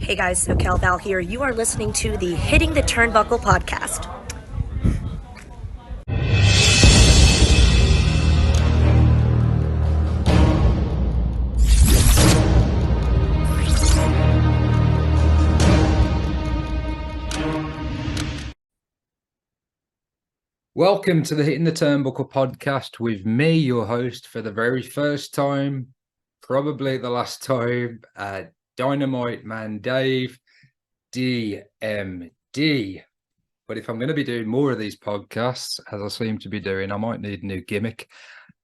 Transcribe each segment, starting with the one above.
Hey guys, SoCal Val here. You are listening to the Hitting the Turnbuckle podcast. Welcome to the Hitting the Turnbuckle podcast with me, your host, for the very first time, probably the last time, Dynamite Man Dave, DMD. But if I'm going to be doing more of these podcasts, as I seem to be doing, I might need a new gimmick.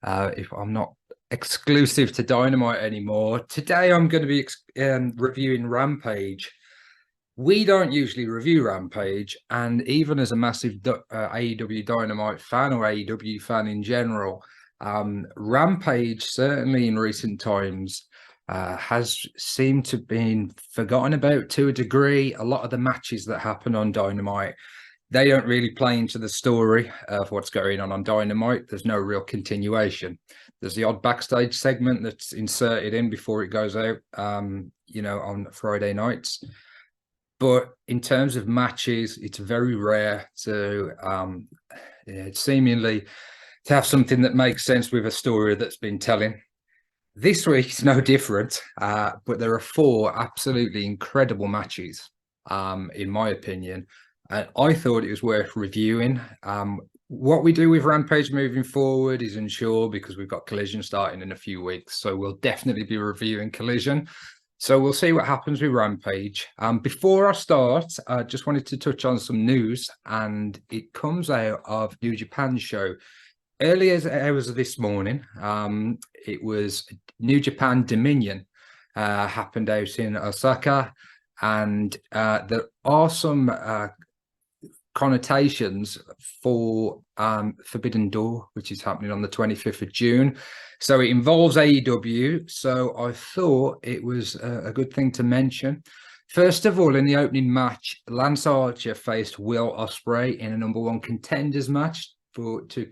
If I'm not exclusive to Dynamite anymore, today I'm going to be reviewing Rampage. We don't usually review Rampage, and even as a massive AEW Dynamite fan or AEW fan in general, Rampage, certainly in recent times, has seemed to have been forgotten about to a degree. A lot of the matches that happen on Dynamite, they don't really play into the story of what's going on Dynamite. There's no real continuation. There's the odd backstage segment that's inserted in before it goes out, on Friday nights. But in terms of matches, it's very rare to seemingly to have something that makes sense with a story that's been telling. This week's no different, but there are 4 absolutely incredible matches, in my opinion. And I thought it was worth reviewing. What we do with Rampage moving forward is unsure because we've got Collision starting in a few weeks. So we'll definitely be reviewing Collision. So we'll see what happens with Rampage. Before I start, I just wanted to touch on some news, and it comes out of New Japan show. Early as hours of this morning, it was New Japan Dominion happened out in Osaka, and there are some connotations for Forbidden Door, which is happening on the 25th of June. So it involves AEW. So I thought it was a good thing to mention. First of all, in the opening match, Lance Archer faced Will Ospreay in a #1 contenders match to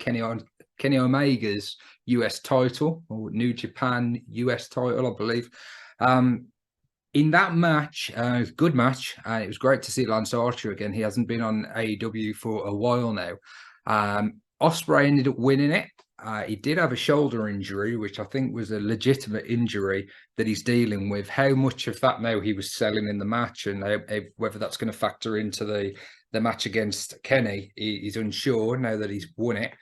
Kenny Omega's US title, or New Japan US title, I believe. In that match, it was a good match, and it was great to see Lance Archer again. He hasn't been on AEW for a while now. Ospreay ended up winning it. He did have a shoulder injury, which I think was a legitimate injury that he's dealing with. How much of that now he was selling in the match, and whether that's going to factor into the match against Kenny, he's unsure now that he's won it.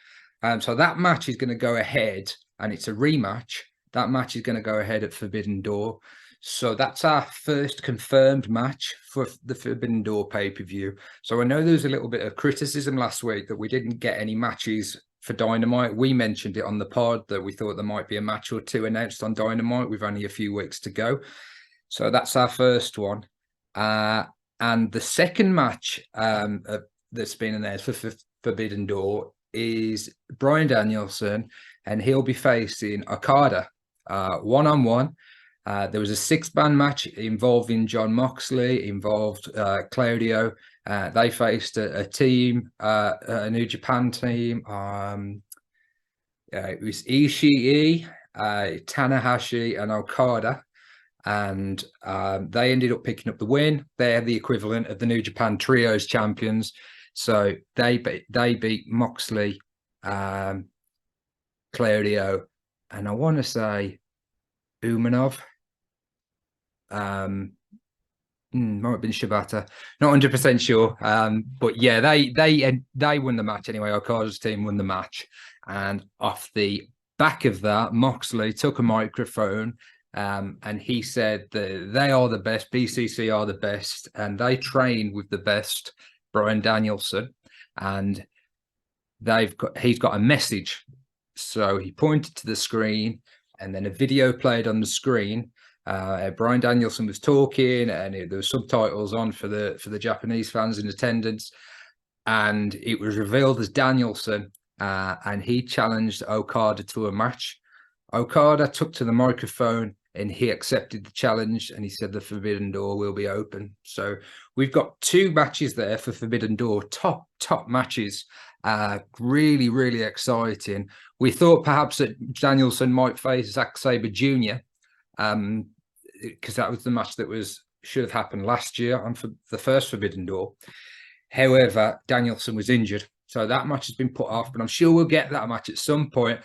So that match is going to go ahead, and it's a rematch. That match is going to go ahead at Forbidden Door. So that's our first confirmed match for the Forbidden Door pay-per-view. So I know there was a little bit of criticism last week that we didn't get any matches for Dynamite. We mentioned it on the pod that we thought there might be a match or 2 announced on Dynamite with only a few weeks to go. So that's our first one. And the second match that's been announced for Forbidden Door is Bryan Danielson, and he'll be facing Okada one-on-one. There was a 6-man match involving John Moxley, involved Claudio. They faced a team, a New Japan team. It was Ishii, Tanahashi, and Okada. And they ended up picking up the win. They're the equivalent of the New Japan Trios champions. So they beat Moxley, Claudio, and I want to say Umanov. Might have been Shibata, not 100% sure. But yeah, they won the match anyway. Okada's team won the match, and off the back of that, Moxley took a microphone, and he said that they are the best, BCC are the best, and they train with the best, Bryan Danielson, and he's got a message. So he pointed to the screen, and then a video played on the screen. Bryan Danielson was talking, and there were subtitles on for the Japanese fans in attendance, and it was revealed as Danielson, and he challenged Okada to a match. Okada took to the microphone and he accepted the challenge, and he said the Forbidden Door will be open. So we've got 2 matches there for Forbidden Door, top matches. Really, really exciting. We thought perhaps that Danielson might face Zack Sabre Jr., because that was the match that was should have happened last year on for the first Forbidden Door. However, Danielson was injured, so that match has been put off, but I'm sure we'll get that match at some point,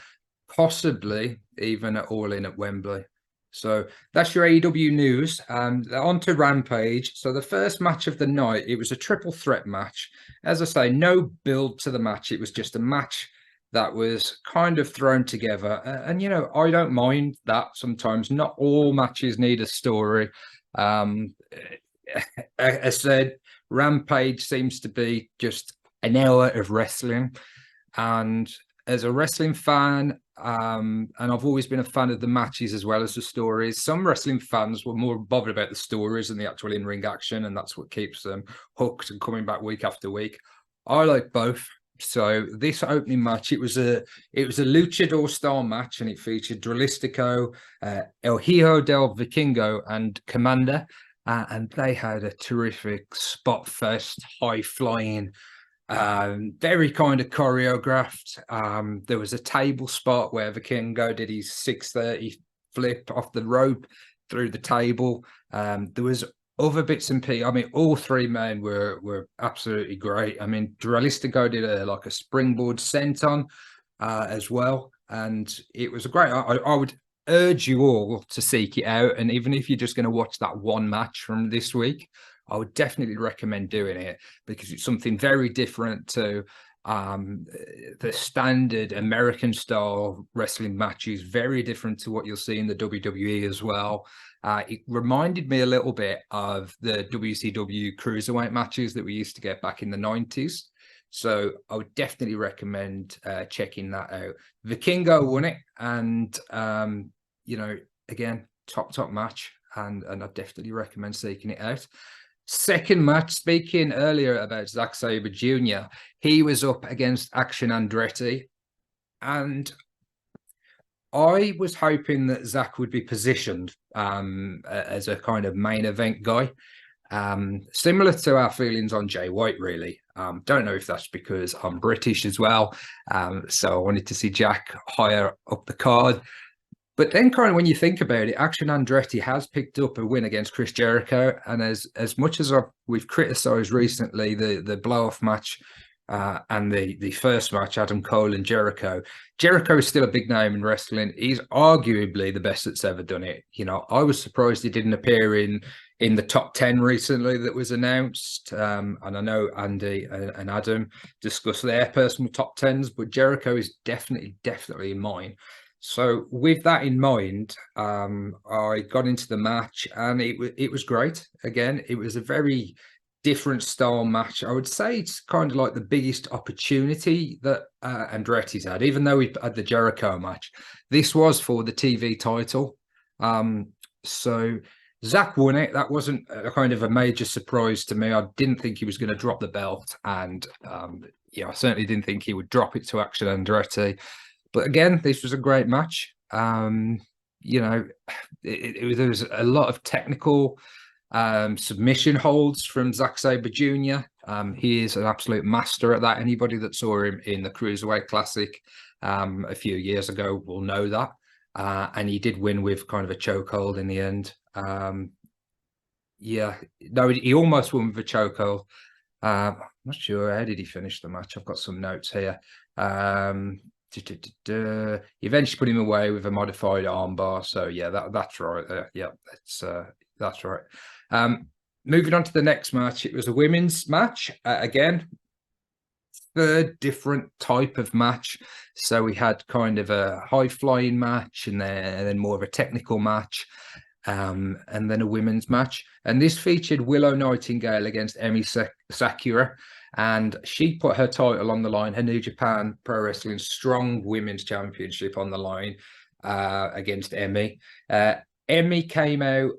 possibly even at All In at Wembley. So that's your AEW news. On to Rampage. So the first match of the night, it was a triple threat match. As I say, no build to the match. It was just a match that was kind of thrown together. And, you know, I don't mind that sometimes. Not all matches need a story. I said, Rampage seems to be just an hour of wrestling. And as a wrestling fan, and I've always been a fan of the matches as well as the stories. Some wrestling fans were more bothered about the stories than the actual in-ring action, and that's what keeps them hooked and coming back week after week. I like both. So this opening match, it was a luchador style match, and it featured Dralistico, El Hijo del Vikingo, and Commander, and they had a terrific spot fest, high flying. Very kind of choreographed. There was a table spot where Vikingo did his 630 flip off the rope through the table. There was other bits and pieces. I mean, all three men were absolutely great. I mean, Dralistico did like a springboard senton as well, and it was a great. I would urge you all to seek it out, and even if you're just going to watch that one match from this week, I would definitely recommend doing it because it's something very different to the standard American style wrestling matches, very different to what you'll see in the WWE as well. It reminded me a little bit of the WCW cruiserweight matches that we used to get back in the 90s. So I would definitely recommend checking that out. Vikingo won it, and you know, again, top match, and I definitely recommend seeking it out. Second match, speaking earlier about Zack Sabre Jr., he was up against Action Andretti, and I was hoping that Zack would be positioned as a kind of main event guy, similar to our feelings on Jay White, really. Don't know if that's because I'm British as well, so I wanted to see Jack higher up the card. But then kind of when you think about it, Action Andretti has picked up a win against Chris Jericho. And as much as we've criticised recently the blow-off match and the first match, Adam Cole and Jericho is still a big name in wrestling. He's arguably the best that's ever done it. You know, I was surprised he didn't appear in the top 10 recently that was announced. And I know Andy and Adam discussed their personal top 10s, but Jericho is definitely in mine. So with that in mind, I got into the match, and it was great. Again, it was a very different style match. I would say it's kind of like the biggest opportunity that Andretti's had, even though we had the Jericho match. This was for the TV title. So Zack won it. That wasn't a kind of a major surprise to me. I didn't think he was going to drop the belt, and yeah, I certainly didn't think he would drop it to Action Andretti. But again, this was a great match. You know, there was a lot of technical submission holds from Zack Sabre Jr. He is an absolute master at that. Anybody that saw him in the Cruiserweight Classic a few years ago will know that. And he did win with kind of a chokehold in the end. Yeah, no, he almost won with a chokehold. I'm not sure. How did he finish the match? I've got some notes here. He eventually put him away with a modified armbar. So yeah, that's right. Yeah, that's right. Moving on to the next match, it was a women's match. Again, third different type of match. So we had kind of a high flying match, and then more of a technical match, and then a women's match. And this featured Willow Nightingale against Emi Sakura. And she put her title on the line, her New Japan Pro Wrestling Strong Women's Championship on the line against Emi. Emi came out.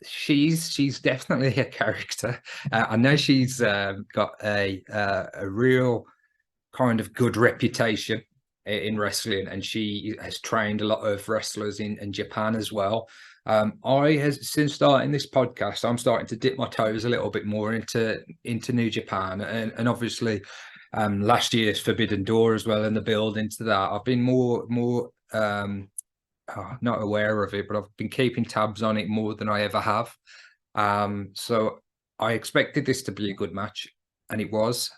She's definitely a character. I know she's got a real kind of good reputation in wrestling, and she has trained a lot of wrestlers in Japan as well. Since starting this podcast, I'm starting to dip my toes a little bit more into New Japan, and obviously last year's Forbidden Door as well, and the build into that. I've been more not aware of it, but I've been keeping tabs on it more than I ever have. So I expected this to be a good match, and it was.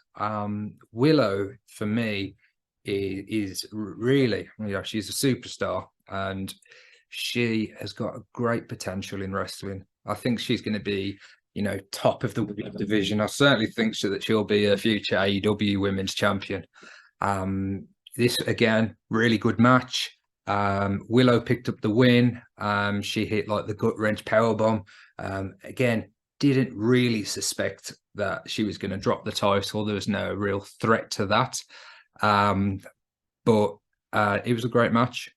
Willow, for me, is really, she's a superstar, and she has got a great potential in wrestling. I think she's going to be, top of the women's division. I certainly think so that she'll be a future AEW Women's Champion. This again, really good match. Willow picked up the win. She hit like the gut wrench powerbomb. Again, didn't really suspect that she was going to drop the title. There was no real threat to that. But it was a great match.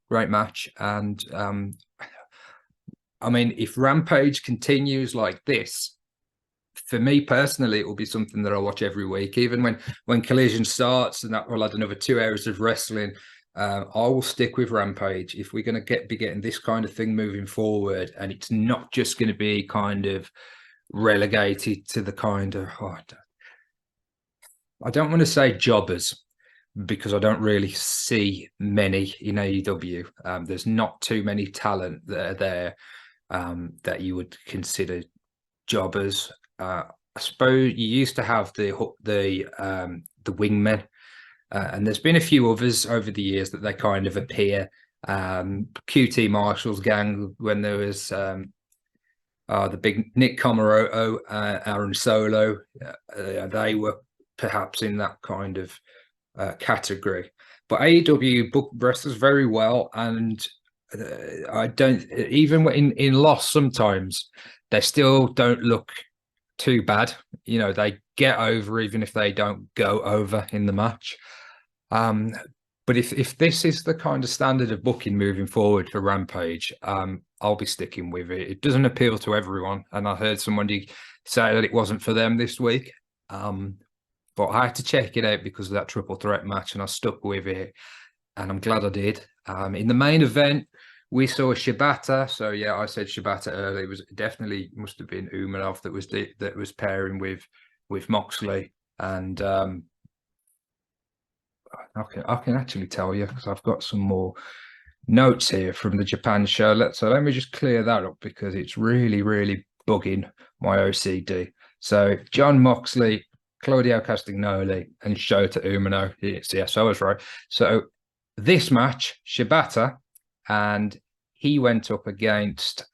And I mean, if Rampage continues like this, for me personally, it will be something that I'll watch every week. Even when Collision starts and that will add another 2 hours of wrestling, I will stick with Rampage. If we're going to be getting this kind of thing moving forward, and it's not just going to be kind of relegated to the kind of, I don't want to say jobbers, because I don't really see many in AEW. There's not too many talent that are there that you would consider jobbers. I suppose you used to have the wingmen, and there's been a few others over the years that they kind of appear. QT Marshall's gang, when there was the big Nick Comoroto, Aaron Solo, they were perhaps in that kind of category. But AEW book wrestlers very well, and I don't, even in loss sometimes, they still don't look too bad. They get over even if they don't go over in the match. But if this is the kind of standard of booking moving forward for Rampage, I'll be sticking with it. It doesn't appeal to everyone, and I heard somebody say that it wasn't for them this week. But I had to check it out because of that triple threat match, and I stuck with it, and I'm glad I did. In the main event, we saw Shibata. So yeah, I said Shibata earlier. It was definitely must have been Umanov that was pairing with Moxley, and I can actually tell you because I've got some more notes here from the Japan show. Let me just clear that up because it's really, really bugging my OCD. So John Moxley, Claudio Castagnoli, and Shota Umino. Yes, I was right. So this match, Shibata, and he went up against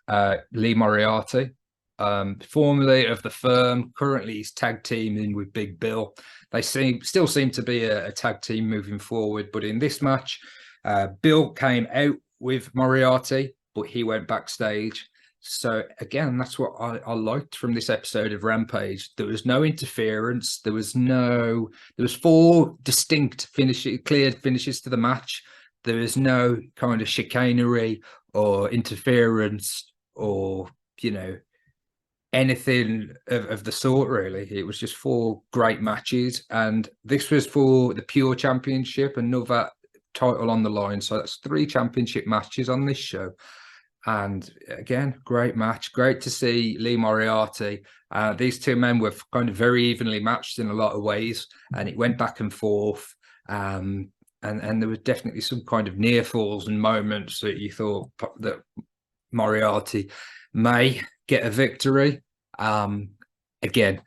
Lee Moriarty, formerly of the Firm. Currently, he's tag teaming with Big Bill. They still seem to be a tag team moving forward. But in this match, Bill came out with Moriarty, but he went backstage. So again, that's what I liked from this episode of Rampage. There was no interference. There was 4 distinct cleared finishes to the match. There was no kind of chicanery or interference or, anything of the sort, really. It was just 4 great matches. And this was for the Pure Championship, another title on the line. So that's 3 championship matches on this show. And again, great match. Great to see Lee Moriarty. These 2 men were kind of very evenly matched in a lot of ways, and it went back and forth. And there was definitely some kind of near falls and moments that you thought that Moriarty may get a victory. Again,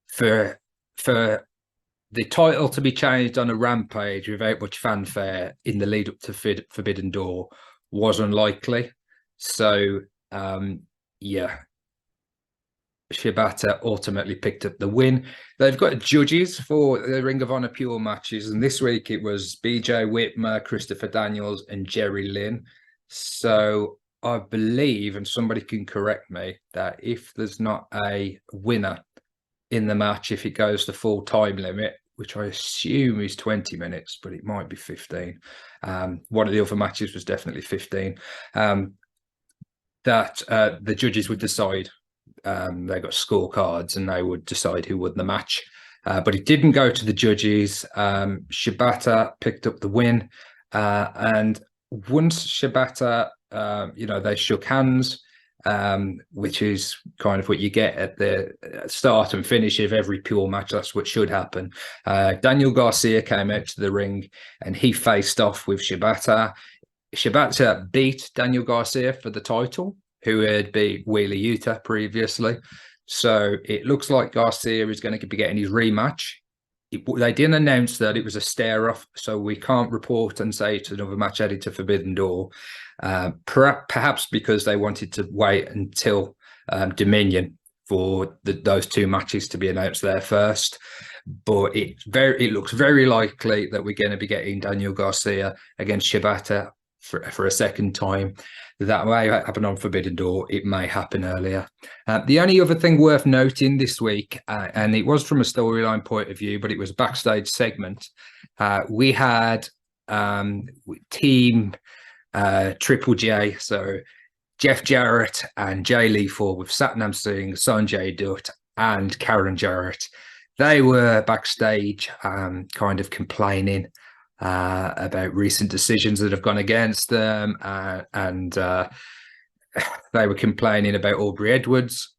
for the title to be changed on a Rampage without much fanfare in the lead up to Forbidden Door was unlikely. So, yeah, Shibata ultimately picked up the win. They've got judges for the Ring of Honor Pure matches, and this week it was BJ Whitmer, Christopher Daniels, and Jerry Lynn. So I believe, and somebody can correct me, that if there's not a winner in the match, if it goes to full time limit, which I assume is 20 minutes, but it might be 15. One of the other matches was definitely 15. That the judges would decide. They got scorecards and they would decide who won the match. But it didn't go to the judges. Shibata picked up the win. And once Shibata, they shook hands, which is kind of what you get at the start and finish of every Pure match. That's what should happen. Daniel Garcia came out to the ring and he faced off with Shibata. Shibata beat Daniel Garcia for the title, who had beat Wheeler Yuta previously. So it looks like Garcia is going to be getting his rematch. They didn't announce that it was a stare-off, so we can't report and say it's another match added to Forbidden Door. Perhaps because they wanted to wait until Dominion for those two matches to be announced there first. But it looks very likely that we're going to be getting Daniel Garcia against Shibata for a second time. That may happen on Forbidden Door. It may happen earlier. The only other thing worth noting this week, and it was from a storyline point of view, but it was a backstage segment. We had Team Triple J, so Jeff Jarrett and Jay Lethal with Satnam Singh, Sanjay Dutt, and Karen Jarrett. They were backstage kind of complaining about recent decisions that have gone against them, and they were complaining about Aubrey Edwards,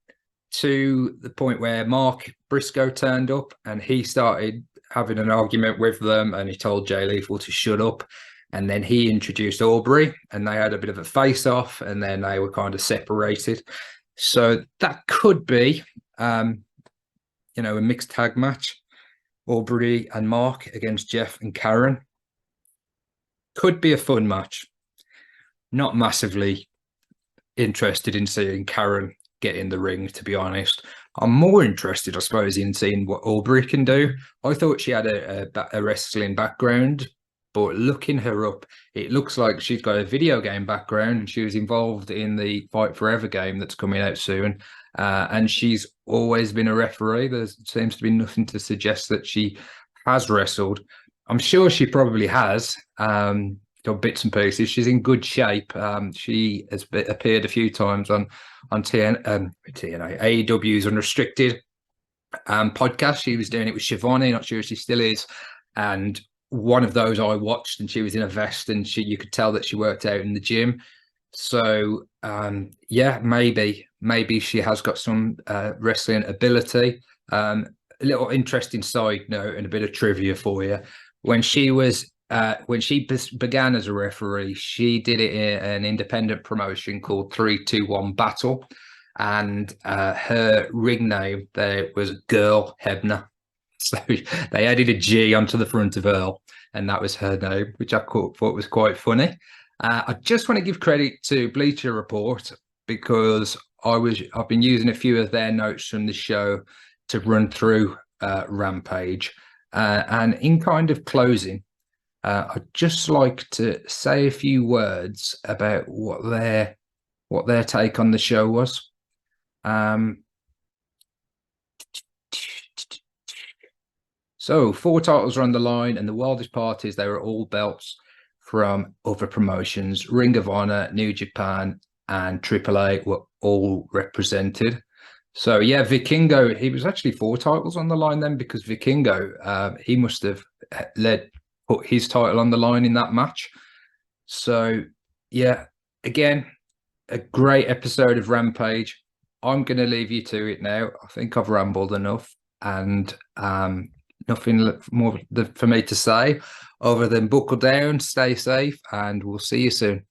to the point where Mark Briscoe turned up and he started having an argument with them, and he told Jay Lethal to shut up, and then he introduced Aubrey and they had a bit of a face-off, and then they were kind of separated. So that could be a mixed tag match. Aubrey and Mark against Jeff and Karen. Could be a fun match. Not massively interested in seeing Karen get in the ring, to be honest. I'm more interested, I suppose, in seeing what Aubrey can do. I thought she had a wrestling background, but looking her up, it looks like she's got a video game background, and she was involved in the Fight Forever game that's coming out soon. And she's always been a referee. There seems to be nothing to suggest that she has wrestled. I'm sure she probably has, got bits and pieces. She's in good shape. She has appeared a few times on TNA, AEW's Unrestricted podcast. She was doing it with Shivani, not sure if she still is. And one of those I watched, and she was in a vest, and you could tell that she worked out in the gym. So maybe she has got some wrestling ability. A little interesting side note and a bit of trivia for you. When she began as a referee, she did it in an independent promotion called 321 Battle, and her ring name there was Girl Hebner. So they added a G onto the front of Earl, and that was her name, which I thought was quite funny. I just want to give credit to Bleacher Report, because I've been using a few of their notes from the show to run through Rampage. And in kind of closing, I'd just like to say a few words about what their take on the show was. So 4 titles are on the line, and the wildest part is they were all belts from other promotions. Ring of Honor, New Japan, and AAA were all represented. So yeah, Vikingo, he was actually 4 titles on the line then, because Vikingo, he must have put his title on the line in that match. So yeah, again, a great episode of Rampage. I'm going to leave you to it now. I think I've rambled enough, and nothing more for me to say other than buckle down, stay safe, and we'll see you soon.